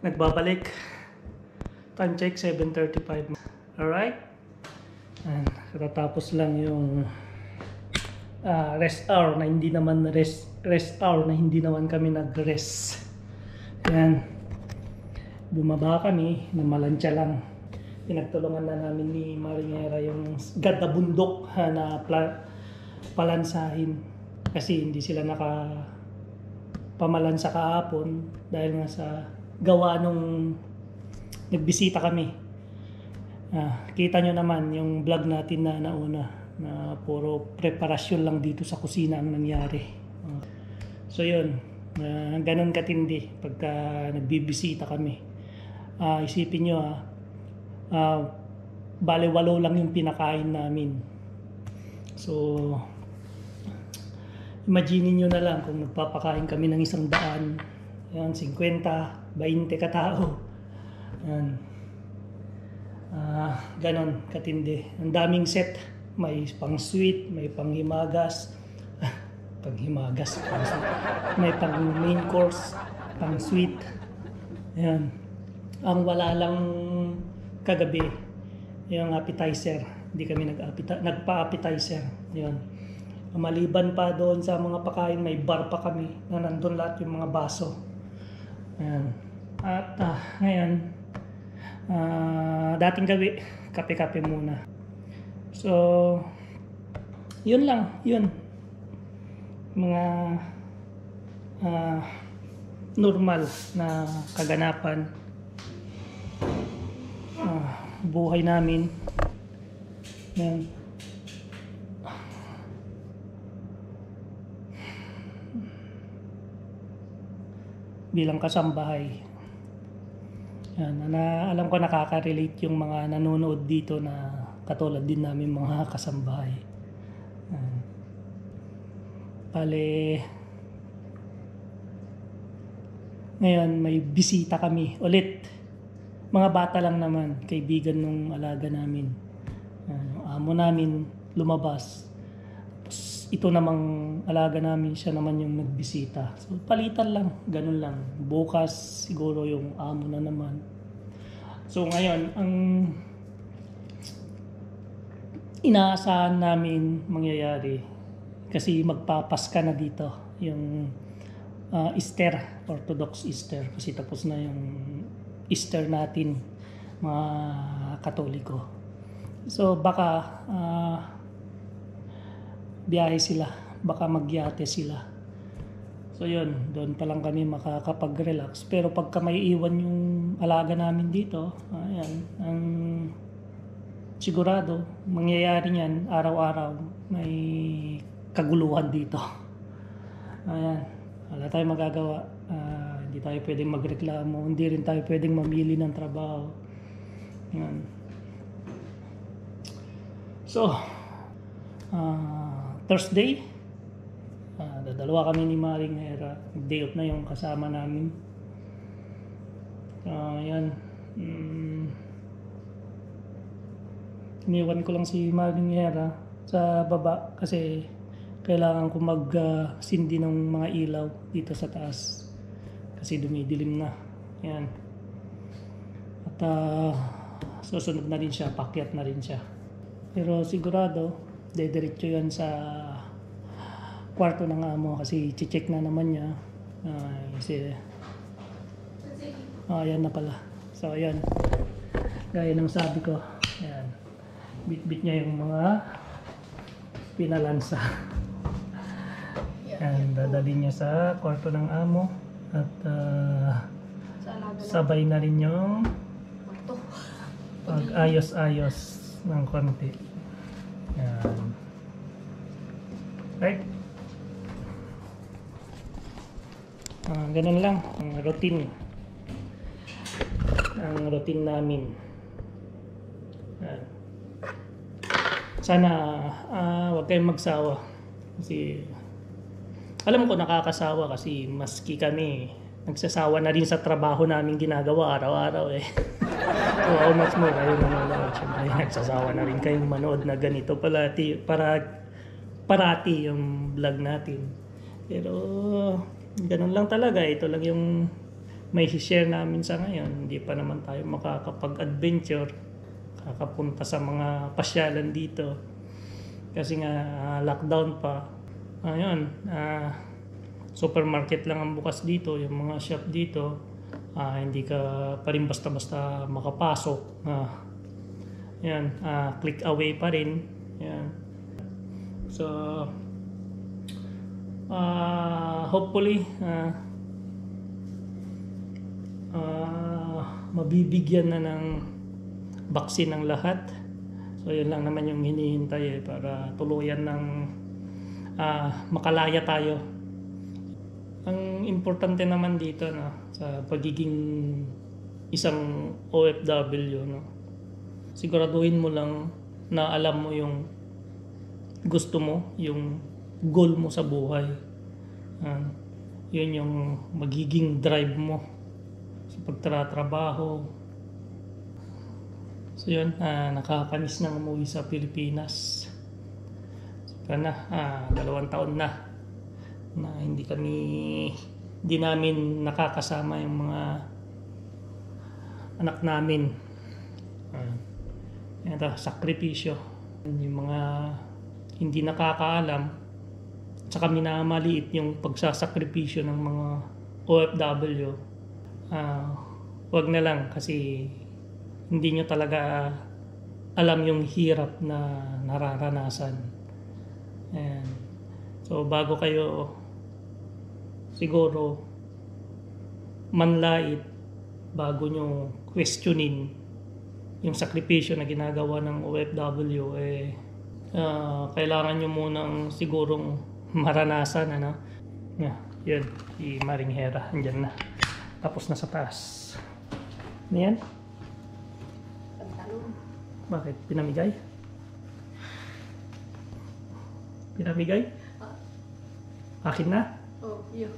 Nagbabalik. Time check 7:35. Alright. And katatapos lang yung rest hour na hindi naman rest hour na hindi naman kami nag-rest. Ayan. Bumaba kami, namalansya lang. Pinagtulungan na namin ni Maringera yung ganda bundok na palansahin kasi hindi sila pamalansa kahapon dahil nga sa gawa nung nagbisita kami. Kita nyo naman yung vlog natin na nauna na puro preparasyon lang dito sa kusina ang nangyari. So yun, ganun katindi pagka nagbibisita kami. Isipin nyo bale 8 lang yung pinakain namin. So imagine nyo na lang kung magpapakain kami ng 100, yan, 50, 20 katao. Yan. Ganon katindi. Ang daming set. May pang sweet, may pang himagas. May pang main course, pang sweet. Yan. Ang wala lang kagabi, yung appetizer. Hindi kami nagpa-appetizer. Yan. Maliban pa doon sa mga pakain, may bar pa kami na nandun lahat yung mga baso. Ayan. At ngayon, dating gabi, kape-kape muna. So, yun lang, yun. Mga normal na kaganapan. Buhay namin. Ayan. Bilang kasambahay. Yan, alam ko nakaka-relate yung mga nanonood dito na katulad din namin mga kasambahay. Bale, ngayon may bisita kami ulit. Mga bata lang naman, kaibigan nung alaga namin. Yung amo namin lumabas. Ito namang alaga namin, siya naman yung nagbisita. So palitan lang, ganun lang. Bukas siguro yung amo na naman. So ngayon, ang inaasahan namin mangyayari, kasi magpapaska na dito, yung Easter, Orthodox Easter. Kasi tapos na yung Easter natin, mga Katoliko. So baka biyahe sila, baka magyate sila. So yun, doon pa lang kami makakapag-relax. Pero pagka may iwan yung alaga namin dito, ayan, ang sigurado mangyayari niyan araw-araw, may kaguluhan dito. Ayan, wala tayong magagawa. Hindi tayo pwedeng magreklamo, hindi rin tayo pwedeng mamili ng trabaho. Ayan. So Thursday, dadalawa kami ni Maringera. Day off na yung kasama namin. Yan. Iniwan ko lang si Maringera sa baba kasi kailangan ko mag-sindi ng mga ilaw dito sa taas kasi dumidilim na. Yan. At susunod na rin siya, pakyat na rin siya. Pero sigurado dediretso yan sa kwarto ng amo kasi check na naman niya. Ayan na pala. So ayan, gaya ng sabi ko, ayan, bit-bit niya yung mga pinalansa. Ayan, dadali niya sa kwarto ng amo at sabay na rin yung pag-ayos-ayos ng konti. Ayan. Right? Ganun lang ang routine. Ang routine namin. Ayan. Sana huwag kayong magsawa. Kasi alam ko nakakasawa kasi maski kami nagsasawa na rin sa trabaho namin ginagawa araw-araw eh. So how much more kayo nanonood? Siyempre nagsasawa na rin kayong manood na ganito parati yung vlog natin. Pero ganun lang talaga. Ito lang yung may share namin sa ngayon. Hindi pa naman tayo makakapag-adventure, kakapunta sa mga pasyalan dito. Kasi nga lockdown pa. Ayun, supermarket lang ang bukas dito, yung mga shop dito. Hindi ka pa rin basta-basta makapasok. Yan, click away pa rin. Yan. So, hopefully, mabibigyan na ng vaccine ng lahat. So, yun lang naman yung hinihintay para tuluyan ng makalaya tayo. Ang importante naman dito sa pagiging isang OFW, siguraduhin mo lang na alam mo yung gusto mo, yung goal mo sa buhay. Yun yung magiging drive mo sa pagtatrabaho. So yun, nakakamiss nang umuwi sa Pilipinas. Sana 2 taon na hindi namin nakakasama yung mga anak namin. Ito, sakripisyo. Yung mga hindi nakakaalam, tsaka minamaliit yung pagsasakripisyo ng mga OFW. Wag na lang kasi hindi nyo talaga alam yung hirap na nararanasan. Ayan. So bago kayo siguro manlait, bago nyo questionin yung sakripisyo na ginagawa ng OFW, kailangan nyo munang sigurong maranasan. Yun, si Maring Hera andyan na, tapos na sa taas. Ano yan? Pantalon. Bakit? Pinamigay? Pinamigay? Akin na? Oh, yun.